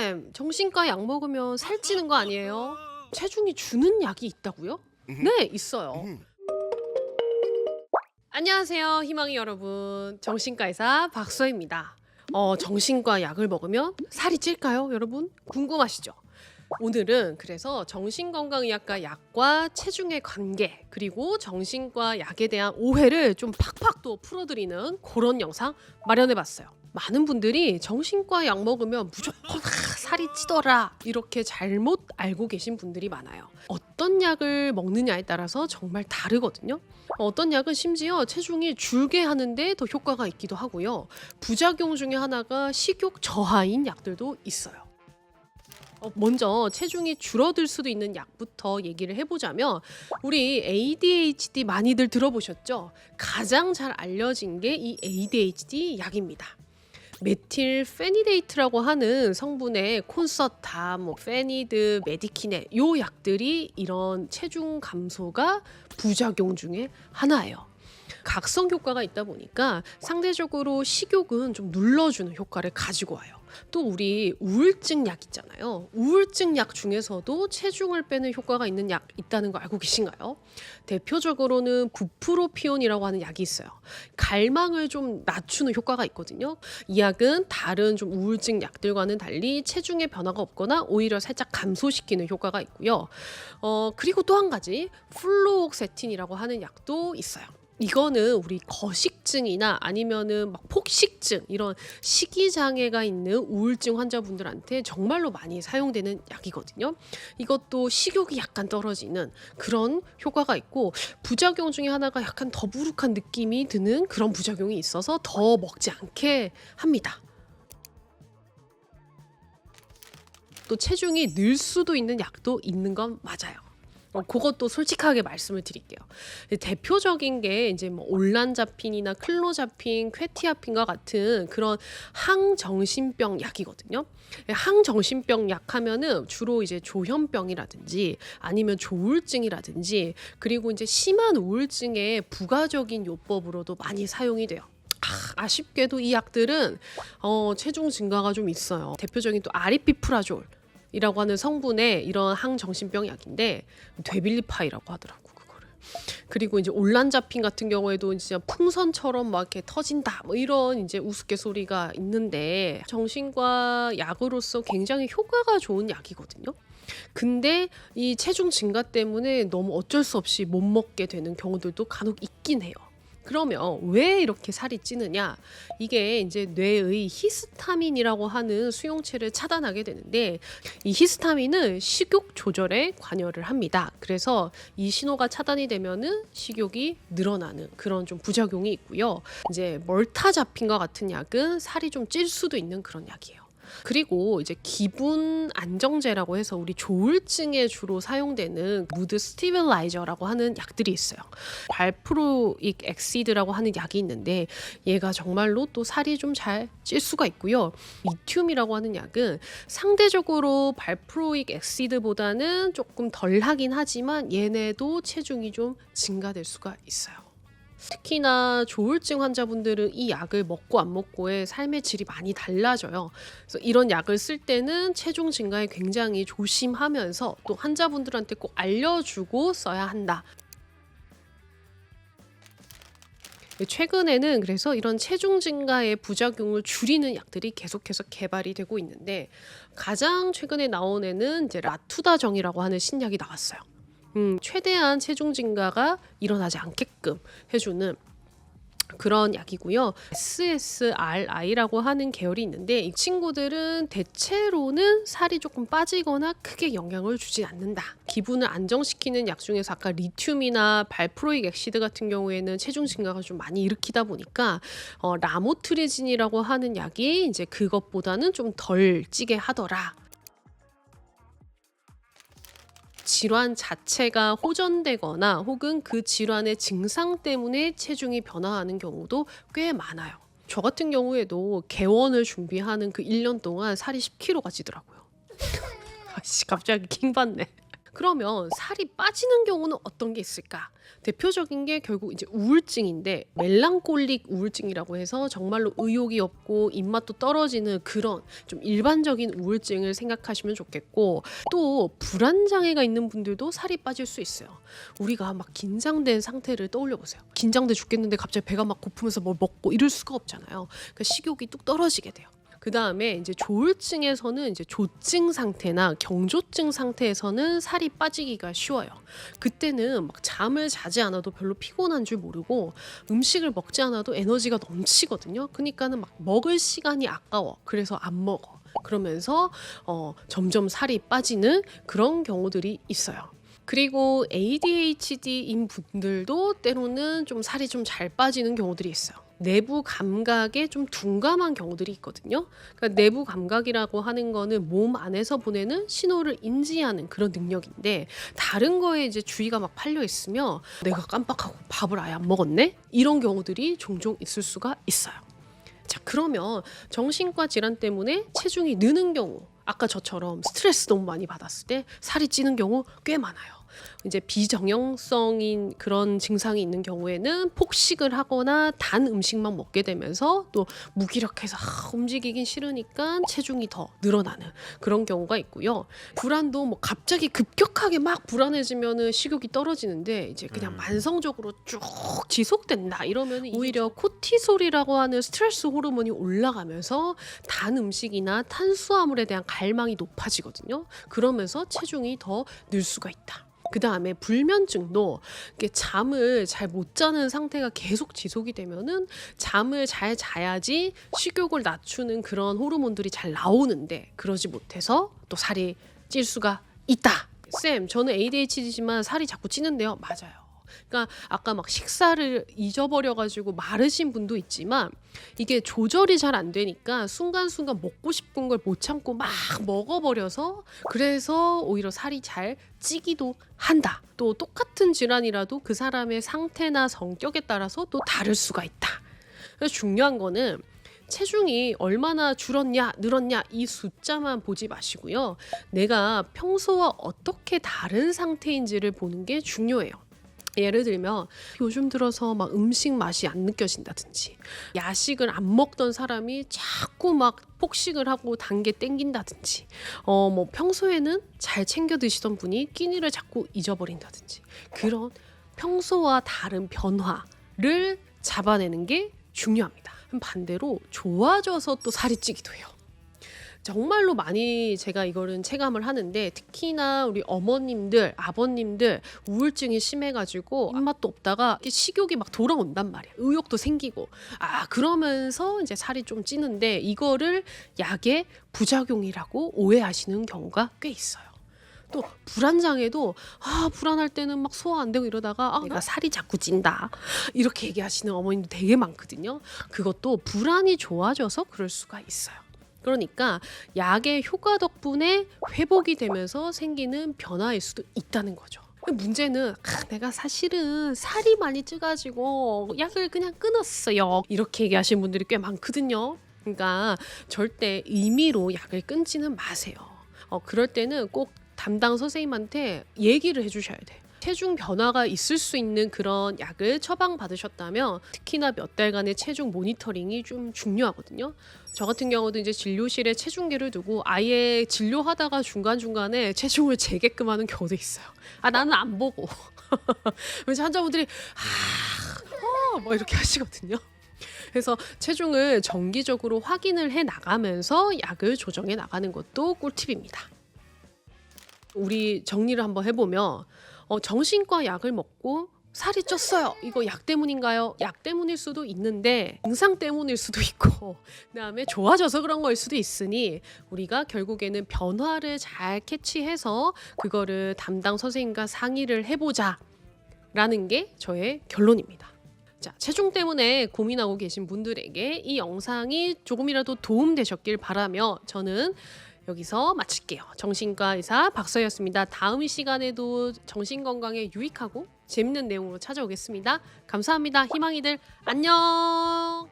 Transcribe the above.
쌤, 정신과 약 먹으면 살찌는 거 아니에요? 체중이 주는 약이 있다고요? 네, 있어요. 안녕하세요, 희망이 여러분. 정신과 의사 박소희입니다. 정신과 약을 먹으면 살이 찔까요, 여러분? 궁금하시죠? 오늘은 그래서 정신건강의학과 약과 체중의 관계, 그리고 정신과 약에 대한 오해를 좀 팍팍 또 풀어드리는 그런 영상 마련해봤어요. 많은 분들이 정신과 약 먹으면 무조건 살이 찌더라 이렇게 잘못 알고 계신 분들이 많아요. 어떤 약을 먹느냐에 따라서 정말 다르거든요. 어떤 약은 심지어 체중이 줄게 하는데 더 효과가 있기도 하고요. 부작용 중에 하나가 식욕 저하인 약들도 있어요. 먼저 체중이 줄어들 수도 있는 약부터 얘기를 해보자면, 우리 ADHD 많이들 들어보셨죠? 가장 잘 알려진 게 이 ADHD 약입니다. 메틸페니데이트라고 하는 성분의 콘서탐, 페니드, 메디키넷 요 약들이 이런 체중 감소가 부작용 중에 하나예요. 각성 효과가 있다 보니까 상대적으로 식욕은 좀 눌러주는 효과를 가지고 와요. 또 우리 우울증 약 있잖아요. 우울증 약 중에서도 체중을 빼는 효과가 있는 약 있다는 거 알고 계신가요? 대표적으로는 부프로피온이라고 하는 약이 있어요. 갈망을 좀 낮추는 효과가 있거든요. 이 약은 다른 좀 우울증 약들과는 달리 체중의 변화가 없거나 오히려 살짝 감소시키는 효과가 있고요. 그리고 또 한 가지 플루옥세틴이라고 하는 약도 있어요. 이거는 우리 거식증이나 아니면은 막 폭식증, 이런 식이장애가 있는 우울증 환자분들한테 정말로 많이 사용되는 약이거든요. 이것도 식욕이 약간 떨어지는 그런 효과가 있고, 부작용 중에 하나가 약간 더부룩한 느낌이 드는 그런 부작용이 있어서 더 먹지 않게 합니다. 또 체중이 늘 수도 있는 약도 있는 건 맞아요. 그것도 솔직하게 말씀을 드릴게요. 대표적인 게 이제 뭐 올란자핀이나 클로자핀, 퀘티아핀과 같은 그런 항정신병 약이거든요. 항정신병 약 하면은 주로 이제 조현병이라든지 아니면 조울증이라든지, 그리고 이제 심한 우울증의 부가적인 요법으로도 많이 사용이 돼요. 아쉽게도 이 약들은 체중 증가가 좀 있어요. 대표적인 또 아리피프라졸 이라고 하는 성분의 이런 항정신병 약인데, 되빌리파이라고 하더라고 그거를. 그리고 이제 올란자핀 같은 경우에도 진짜 풍선처럼 막 이렇게 터진다 뭐 이런 이제 우스갯소리가 있는데, 정신과 약으로서 굉장히 효과가 좋은 약이거든요. 근데 이 체중 증가 때문에 너무 어쩔 수 없이 못 먹게 되는 경우들도 간혹 있긴 해요. 그러면 왜 이렇게 살이 찌느냐? 이게 이제 뇌의 히스타민이라고 하는 수용체를 차단하게 되는데, 이 히스타민은 식욕 조절에 관여를 합니다. 그래서 이 신호가 차단이 되면은 식욕이 늘어나는 그런 좀 부작용이 있고요. 이제 멀타자핀과 같은 약은 살이 좀 찔 수도 있는 그런 약이에요. 그리고 이제 기분 안정제라고 해서 우리 조울증에 주로 사용되는 무드 스티빌라이저라고 하는 약들이 있어요. 발프로익 엑시드라고 하는 약이 있는데, 얘가 정말로 또 살이 좀 잘 찔 수가 있고요. 리튬이라고 하는 약은 상대적으로 발프로익 엑시드보다는 조금 덜 하긴 하지만 얘네도 체중이 좀 증가될 수가 있어요. 특히나 조울증 환자분들은 이 약을 먹고 안 먹고의 삶의 질이 많이 달라져요. 그래서 이런 약을 쓸 때는 체중 증가에 굉장히 조심하면서 또 환자분들한테 꼭 알려주고 써야 한다. 최근에는 그래서 이런 체중 증가의 부작용을 줄이는 약들이 계속해서 개발이 되고 있는데, 가장 최근에 나온 애는 이제 라투다정이라고 하는 신약이 나왔어요. 최대한 체중 증가가 일어나지 않게끔 해주는 그런 약이고요. SSRI라고 하는 계열이 있는데, 이 친구들은 대체로는 살이 조금 빠지거나 크게 영향을 주진 않는다. 기분을 안정시키는 약 중에서 아까 리튬이나 발프로익 엑시드 같은 경우에는 체중 증가가 좀 많이 일으키다 보니까 라모트리진이라고 하는 약이 이제 그것보다는 좀 덜 찌게 하더라. 질환 자체가 호전되거나 혹은 그 질환의 증상 때문에 체중이 변화하는 경우도 꽤 많아요. 저 같은 경우에도 개원을 준비하는 그 1년 동안 살이 10kg가 찌더라고요. 갑자기 킹받네. 그러면 살이 빠지는 경우는 어떤 게 있을까? 대표적인 게 결국 이제 우울증인데 멜랑콜릭 우울증이라고 해서 정말로 의욕이 없고 입맛도 떨어지는 그런 좀 일반적인 우울증을 생각하시면 좋겠고 또 불안 장애가 있는 분들도 살이 빠질 수 있어요. 우리가 막 긴장된 상태를 떠올려 보세요. 긴장돼 죽겠는데 갑자기 배가 막 고프면서 뭘 먹고 이럴 수가 없잖아요. 그러니까 식욕이 뚝 떨어지게 돼요. 그 다음에 이제 조울증에서는 이제 조증 상태나 경조증 상태에서는 살이 빠지기가 쉬워요. 그때는 막 잠을 자지 않아도 별로 피곤한 줄 모르고 음식을 먹지 않아도 에너지가 넘치거든요. 그러니까는 막 먹을 시간이 아까워. 그래서 안 먹어. 그러면서 점점 살이 빠지는 그런 경우들이 있어요. 그리고 ADHD인 분들도 때로는 좀 살이 좀 잘 빠지는 경우들이 있어요. 내부 감각에 좀 둔감한 경우들이 있거든요. 그러니까 내부 감각이라고 하는 거는 몸 안에서 보내는 신호를 인지하는 그런 능력인데 다른 거에 이제 주의가 막 팔려 있으면 내가 깜빡하고 밥을 아예 안 먹었네? 이런 경우들이 종종 있을 수가 있어요. 자, 그러면 정신과 질환 때문에 체중이 느는 경우 아까 저처럼 스트레스 너무 많이 받았을 때 살이 찌는 경우 꽤 많아요. 이제 비정형성인 그런 증상이 있는 경우에는 폭식을 하거나 단 음식만 먹게 되면서 또 무기력해서 움직이긴 싫으니까 체중이 더 늘어나는 그런 경우가 있고요. 불안도 뭐 갑자기 급격하게 막 불안해지면은 식욕이 떨어지는데 이제 그냥 만성적으로 쭉 지속된다 이러면 오히려 코티솔이라고 하는 스트레스 호르몬이 올라가면서 단 음식이나 탄수화물에 대한 갈망이 높아지거든요. 그러면서 체중이 더 늘 수가 있다. 그 다음에 불면증도 잠을 잘 못 자는 상태가 계속 지속이 되면은 잠을 잘 자야지 식욕을 낮추는 그런 호르몬들이 잘 나오는데 그러지 못해서 또 살이 찔 수가 있다. 쌤, 저는 ADHD지만 살이 자꾸 찌는데요. 맞아요. 그러니까 아까 막 식사를 잊어버려가지고 마르신 분도 있지만 이게 조절이 잘 안 되니까 순간순간 먹고 싶은 걸 못 참고 막 먹어버려서 그래서 오히려 살이 잘 찌기도 한다. 또 똑같은 질환이라도 그 사람의 상태나 성격에 따라서 또 다를 수가 있다. 그래서 중요한 거는 체중이 얼마나 줄었냐 늘었냐 이 숫자만 보지 마시고요. 내가 평소와 어떻게 다른 상태인지를 보는 게 중요해요. 예를 들면 요즘 들어서 막 음식 맛이 안 느껴진다든지 야식을 안 먹던 사람이 자꾸 막 폭식을 하고 단 게 땡긴다든지 뭐 평소에는 잘 챙겨 드시던 분이 끼니를 자꾸 잊어버린다든지 그런 평소와 다른 변화를 잡아내는 게 중요합니다. 반대로 좋아져서 또 살이 찌기도 해요. 정말로 많이 제가 이거는 체감을 하는데 특히나 우리 어머님들, 아버님들 우울증이 심해가지고 입맛도 없다가 식욕이 막 돌아온단 말이야. 의욕도 생기고 그러면서 이제 살이 좀 찌는데 이거를 약의 부작용이라고 오해하시는 경우가 꽤 있어요. 또 불안장애도 불안할 때는 막 소화 안 되고 이러다가 내가 살이 자꾸 찐다 이렇게 얘기하시는 어머님도 되게 많거든요. 그것도 불안이 좋아져서 그럴 수가 있어요. 그러니까 약의 효과 덕분에 회복이 되면서 생기는 변화일 수도 있다는 거죠. 문제는 내가 사실은 살이 많이 쪄가지고 약을 그냥 끊었어요 이렇게 얘기하시는 분들이 꽤 많거든요. 그러니까 절대 임의로 약을 끊지는 마세요. 그럴 때는 꼭 담당 선생님한테 얘기를 해주셔야 돼요. 체중 변화가 있을 수 있는 그런 약을 처방받으셨다면 특히나 몇 달간의 체중 모니터링이 좀 중요하거든요. 저 같은 경우도 이제 진료실에 체중계를 두고 아예 진료하다가 중간중간에 체중을 재게끔 하는 경우도 있어요. 나는 안 보고. 그래서 환자분들이 뭐 이렇게 하시거든요. 그래서 체중을 정기적으로 확인을 해 나가면서 약을 조정해 나가는 것도 꿀팁입니다. 우리 정리를 한번 해보면 정신과 약을 먹고 살이 쪘어요. 이거 약 때문인가요? 약 때문일 수도 있는데 증상 때문일 수도 있고 그다음에 좋아져서 그런 거일 수도 있으니 우리가 결국에는 변화를 잘 캐치해서 그거를 담당 선생님과 상의를 해보자 라는 게 저의 결론입니다. 자, 체중 때문에 고민하고 계신 분들에게 이 영상이 조금이라도 도움되셨길 바라며 저는 여기서 마칠게요. 정신과 의사 박서희였습니다. 다음 시간에도 정신건강에 유익하고 재밌는 내용으로 찾아오겠습니다. 감사합니다. 희망이들 안녕.